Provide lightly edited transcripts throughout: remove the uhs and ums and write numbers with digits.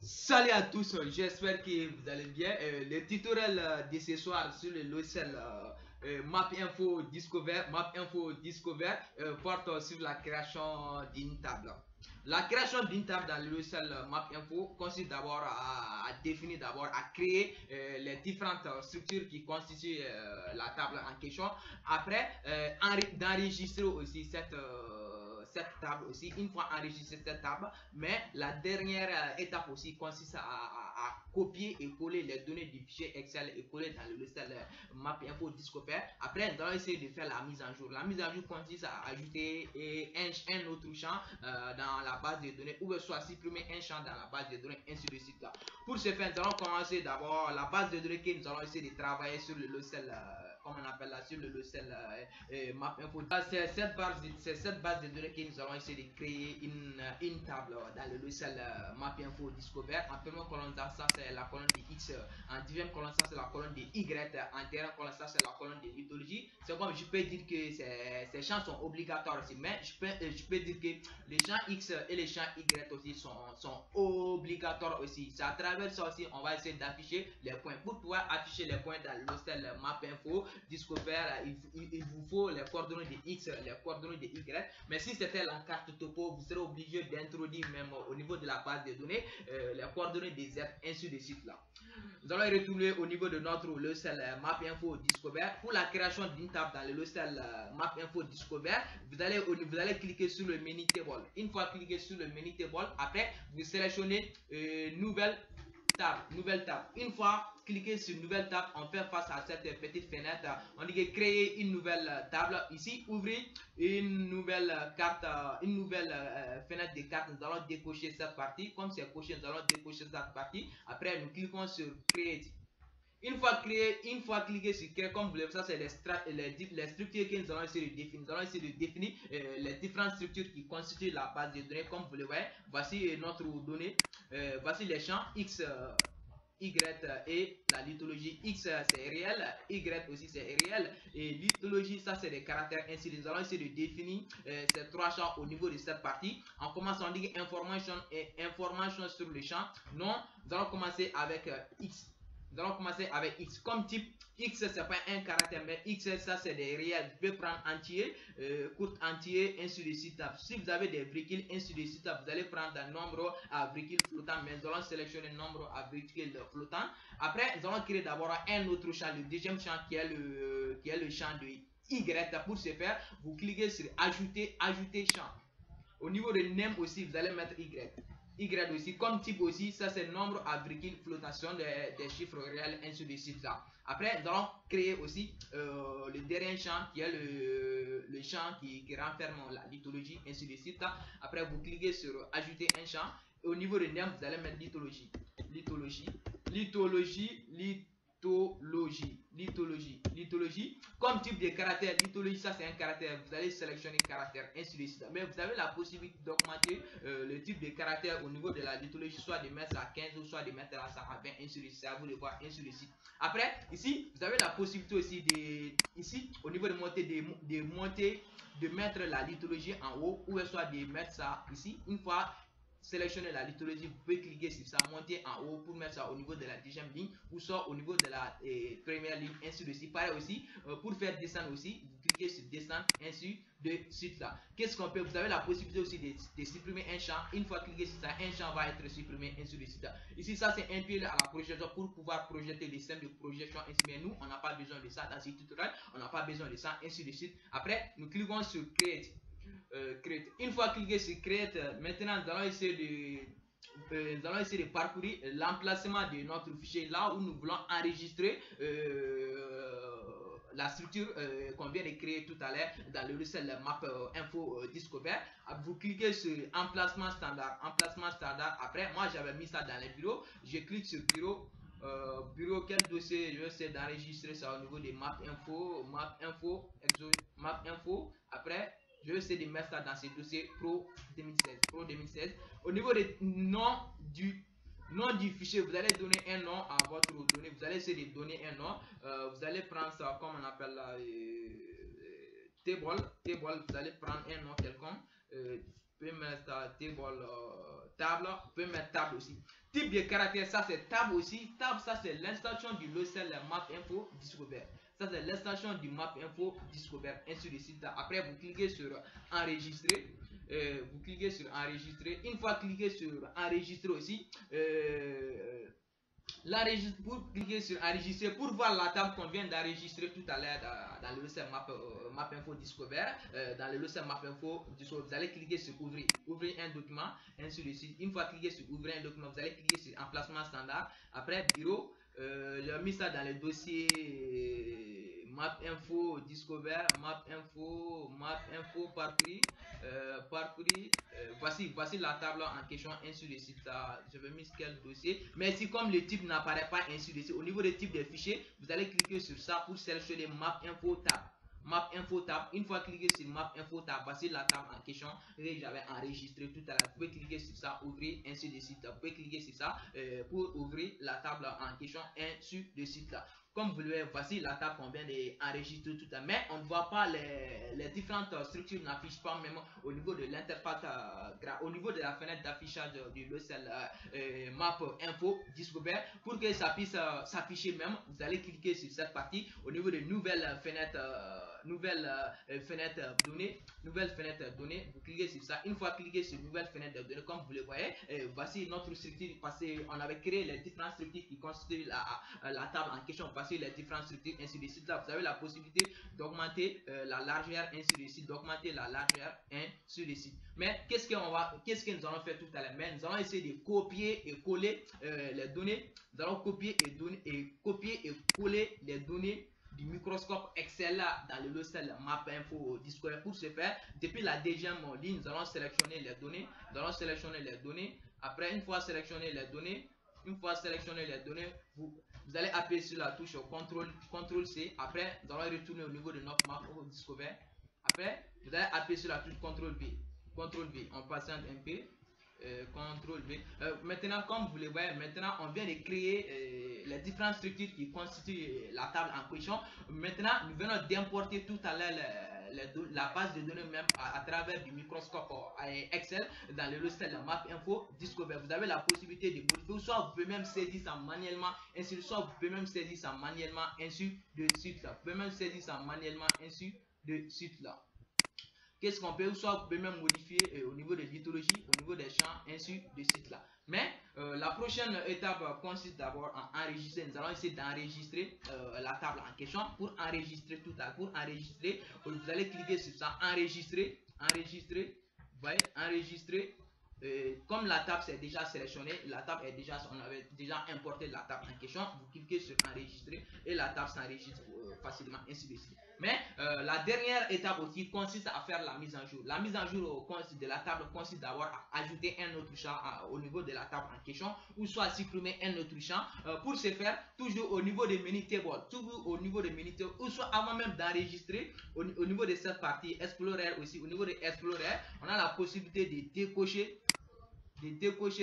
Salut à tous, j'espère que vous allez bien. Le tutoriel de ce soir sur le logiciel Map Info Discover porte sur la création d'une table. La création d'une table dans le logiciel Map Info consiste d'abord à définir, à créer les différentes structures qui constituent la table en question. Après, d'enregistrer aussi cette table aussi, une fois enregistré cette table, mais la dernière étape aussi consiste à copier et coller les données du fichier Excel et coller dans le logiciel Map Info Discover. Après, nous allons essayer de faire la mise en jour. La mise en jour consiste à ajouter un autre champ dans la base de données ou soit supprimer un champ dans la base de données, ainsi de suite. Là. Pour ce faire, nous allons commencer d'abord la base de données que nous allons essayer de travailler sur le logiciel, comme on appelle là, sur le logiciel Map Info. C'est cette base de données que nous allons essayer de créer une table dans le logiciel Map Info Discover. En première colonne, ça c'est la colonne de X. En deuxième colonne, ça c'est la colonne de Y. En dernière colonne, ça c'est la colonne de mythologie. C'est comme je peux dire que ces champs sont obligatoires aussi, mais je peux dire que les champs X et les champs Y aussi sont obligatoires aussi. C'est à travers ça aussi, on va essayer d'afficher les points. Pour pouvoir afficher les points dans le logiciel Map Info Discover, il vous faut les coordonnées de X, les coordonnées de Y. Mais si c'était la carte topo, vous serez obligé d'introduire même au niveau de la base de données les coordonnées des Z, ainsi de suite là. Nous allons retrouver au niveau de notre logiciel Map Info Discover. Pour la création d'une table dans le logiciel Map Info Discover, vous allez cliquer sur le menu table. Une fois cliqué sur le menu table, après vous sélectionnez nouvelle table. Une fois cliqué sur nouvelle table, on fait face à cette petite fenêtre. On dit que créer une nouvelle table. Ici, ouvrir une nouvelle carte, une nouvelle fenêtre de carte. Nous allons décocher cette partie. Comme c'est coché, nous allons décocher cette partie. Après, nous cliquons sur Create. Une fois cliqué sur créer, comme vous le voyez, ça c'est les structures que nous allons essayer de définir. Nous allons essayer de définir les différentes structures qui constituent la base de données. Comme vous le voyez, voici notre donnée. Voici les champs X, Y et la lithologie. X c'est réel, Y aussi c'est réel. Et lithologie, ça c'est des caractères ainsi. Nous allons essayer de définir ces trois champs au niveau de cette partie. En commençant, on dit information et information sur le champ. Non, nous allons commencer avec X. Nous allons commencer avec X. Comme type, X, c'est pas un caractère, mais X, ça, c'est des réels. Vous pouvez prendre entier, court entier, ainsi de suite. Si vous avez des virgules, ainsi de suite, vous allez prendre un nombre à virgule flottant, mais nous allons sélectionner le nombre à virgule flottant. Après, nous allons créer d'abord un autre champ, le deuxième champ qui est le champ de Y. Pour ce faire, vous cliquez sur ajouter champ. Au niveau de name aussi, vous allez mettre Y. Y aussi, comme type aussi, ça c'est nombre à virgule flotation des chiffres réels, ainsi de suite là. Après, nous allons créer aussi le dernier champ qui est le champ qui renferme la lithologie, ainsi de suite là. Après, vous cliquez sur ajouter un champ. Et au niveau de name, vous allez mettre lithologie. Lithologie. Comme type de caractère, lithologie, ça c'est un caractère. Vous allez sélectionner caractère, ainsi de suite. Mais vous avez la possibilité d'augmenter le type de caractère au niveau de la lithologie, soit de mettre à 15 ou soit de mettre à 20, ainsi de suite. C'est à vous de voir, ainsi de suite. Après, ici, vous avez la possibilité aussi ici, au niveau de monter, de mettre la lithologie en haut, ou soit de mettre ça ici. Une fois sélectionner la lithologie, vous pouvez cliquer sur ça, monter en haut pour mettre ça au niveau de la deuxième ligne ou soit au niveau de la première ligne, ainsi de suite. Pareil aussi, pour faire descendre aussi, vous cliquez sur descendre, ainsi de suite là. Qu'est-ce qu'on peut, vous avez la possibilité aussi de supprimer un champ. Une fois cliqué sur ça, un champ va être supprimé, ainsi de suite là. Ici, ça c'est un fil à la projection pour pouvoir projeter les systèmes de projection, ainsi, mais nous, on n'a pas besoin de ça dans ce tutoriel, on n'a pas besoin de ça, ainsi de suite. Après, nous cliquons sur Create. Create. Une fois cliqué sur Create, maintenant nous allons essayer de parcourir l'emplacement de notre fichier là où nous voulons enregistrer la structure qu'on vient de créer tout à l'heure dans le logiciel Map Info Discover. Vous cliquez sur emplacement standard. Après, moi j'avais mis ça dans les bureaux. Je clique sur bureau. Bureau, quel dossier je vais essayer d'enregistrer ça au niveau des Map Info. Après, je vais essayer de mettre ça dans ce dossier Pro 2016. Au niveau des noms du fichier, vous allez donner un nom à votre donnée. Vous allez essayer de donner un nom. Vous allez prendre ça comme on appelle la table. Vous allez prendre un nom quelconque. Vous pouvez mettre table, table, vous pouvez mettre table aussi. Type de caractère, ça c'est table aussi. Table, ça c'est l'installation du logiciel map info discover. Ça c'est l'installation du map info discover, ainsi de suite. Après, vous cliquez sur enregistrer. Vous cliquez sur enregistrer. Une fois cliqué sur enregistrer aussi, pour cliquer sur enregistrer pour voir la table qu'on vient d'enregistrer tout à l'heure dans le logiciel map info discover. Dans le logiciel map info discover, vous allez cliquer sur ouvrir un document, ainsi de suite. Une fois cliqué sur ouvrir un document, vous allez cliquer sur emplacement standard. Après bureau, j'ai mis ça dans le dossier map info discover, map info par prix, voici la table en question, ainsi de suite. Je vais mettre quel dossier, mais si comme le type n'apparaît pas, ainsi de suite, au niveau des types des fichiers, vous allez cliquer sur ça pour sélectionner map info tab. Map info tab. Une fois cliqué sur map info tab, voici la table en question que j'avais enregistré tout à l'heure. Vous pouvez cliquer sur ça, ouvrir, ainsi de suite. Vous pouvez cliquer sur ça pour ouvrir la table en question, ainsi de suite là. Comme vous le voyez, voici la table qu'on vient d'enregistrer tout à l'heure. Mais on ne voit pas les différentes structures, n'affichent pas même au niveau de l'interface, au niveau de la fenêtre d'affichage du logiciel map info discover. Pour que ça puisse s'afficher même, vous allez cliquer sur cette partie au niveau de nouvelles fenêtres. Données, vous cliquez sur ça. Une fois cliqué sur nouvelle fenêtre de données, comme vous le voyez, voici notre structure, parce qu'on avait créé les différentes structures qui constituent la table en question. Voici les différentes structures, ainsi de suite. Là, vous avez la possibilité d'augmenter la largeur, ainsi de suite, d'augmenter la largeur, ainsi de suite. Mais qu'est-ce que nous allons faire tout à l'heure? Nous allons essayer de copier et coller les données. Nous allons copier et coller les données du microscope Excel dans le logiciel map info discover. Pour ce faire, depuis la deuxième ligne, nous allons sélectionner les données. Après, une fois sélectionné les données, vous allez appuyer sur la touche CTRL C. Après, nous allons retourner au niveau de notre map discover. Après, vous allez appuyer sur la touche CTRL V. On patiente un peu. CTRL V. Maintenant, comme vous le voyez, maintenant on vient de créer les différentes structures qui constituent la table en question. Maintenant, nous venons d'importer tout à l'heure la base de données même à travers du microscope Excel dans le logiciel map info discover. Vous avez la possibilité de modifier, soit vous pouvez même saisir ça manuellement, ainsi de suite là. Vous pouvez même saisir ça manuellement, ainsi de suite là. Qu'est-ce qu'on peut, soit vous pouvez même modifier au niveau des lithologies, au niveau des champs, ainsi de suite là. Mais la prochaine étape consiste d'abord à enregistrer. Nous allons essayer d'enregistrer la table en question. Pour enregistrer tout à l'heure, vous allez cliquer sur ça, enregistrer. Vous voyez, enregistrer. Comme la table c'est déjà sélectionnée, on avait déjà importé la table en question, vous cliquez sur enregistrer et la table s'enregistre facilement, ainsi de suite. Mais la dernière étape aussi consiste à faire la mise en jour. La mise en jour de la table consiste d'abord à ajouter un autre champ au niveau de la table en question, ou soit supprimer un autre champ. Pour ce faire, toujours au niveau des menu table, ou soit avant même d'enregistrer, au niveau de cette partie Explorer aussi, au niveau de Explorer, on a la possibilité de décocher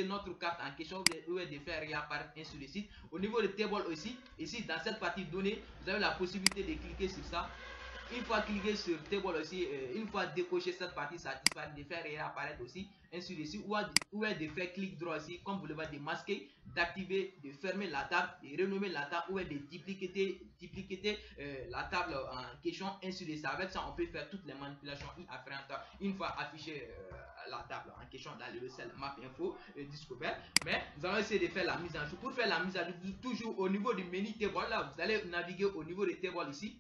notre carte en question, ou de faire réapparaître, ainsi de suite. Au niveau de table aussi, ici dans cette partie données, vous avez la possibilité de cliquer sur ça. Une fois cliqué sur table aussi, une fois décoché cette partie, ça disparaît, de faire réapparaître aussi, ainsi de suite, ou de faire clic droit aussi, comme vous le voyez, de masquer, d'activer, de fermer la table, de renommer la table, ou de dupliquer la table en question, ainsi de suite. Avec ça, on peut faire toutes les manipulations afférentes une fois affiché la table en question dans le logiciel map info discover. Mais nous allons essayer de faire la mise en jour. Pour faire la mise en jour, toujours au niveau du menu table, là, vous allez naviguer au niveau de table ici,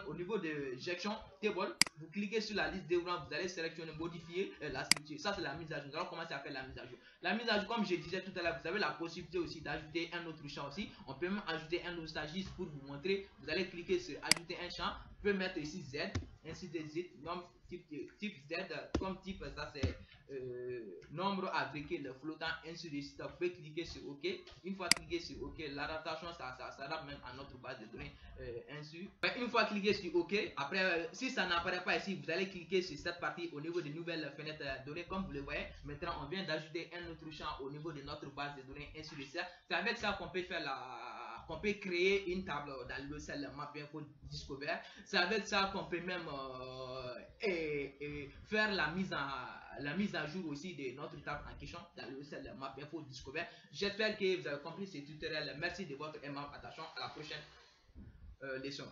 au niveau de gestion table, vous cliquez sur la liste d'événements, vous allez sélectionner modifier la structure. Ça c'est la mise à jour. Nous allons commencer à faire la mise à jour. La mise à jour, comme je disais tout à l'heure, vous avez la possibilité aussi d'ajouter un autre champ aussi. On peut même ajouter un autre champ juste pour vous montrer. Vous allez cliquer sur ajouter un champ. Vous pouvez mettre ici Z, ainsi de suite, type Z, comme type, ça c'est nombre à briquer, le flottant, ainsi de suite. Vous pouvez cliquer sur OK. Une fois cliqué sur OK, l'adaptation ça s'adapte même à notre base de données, ainsi. Une fois cliqué sur OK, après, si ça n'apparaît pas ici, vous allez cliquer sur cette partie au niveau des nouvelles fenêtres données, comme vous le voyez. Maintenant, on vient d'ajouter un autre champ au niveau de notre base de données, ainsi de suite. C'est avec ça qu'on peut faire qu'on peut créer une table dans le logiciel map info discover. C'est avec ça qu'on peut même faire la mise à jour aussi de notre table en question dans le logiciel Map Info Discover. J'espère que vous avez compris ce tutoriel. Merci de votre aimable attention. À la prochaine leçon.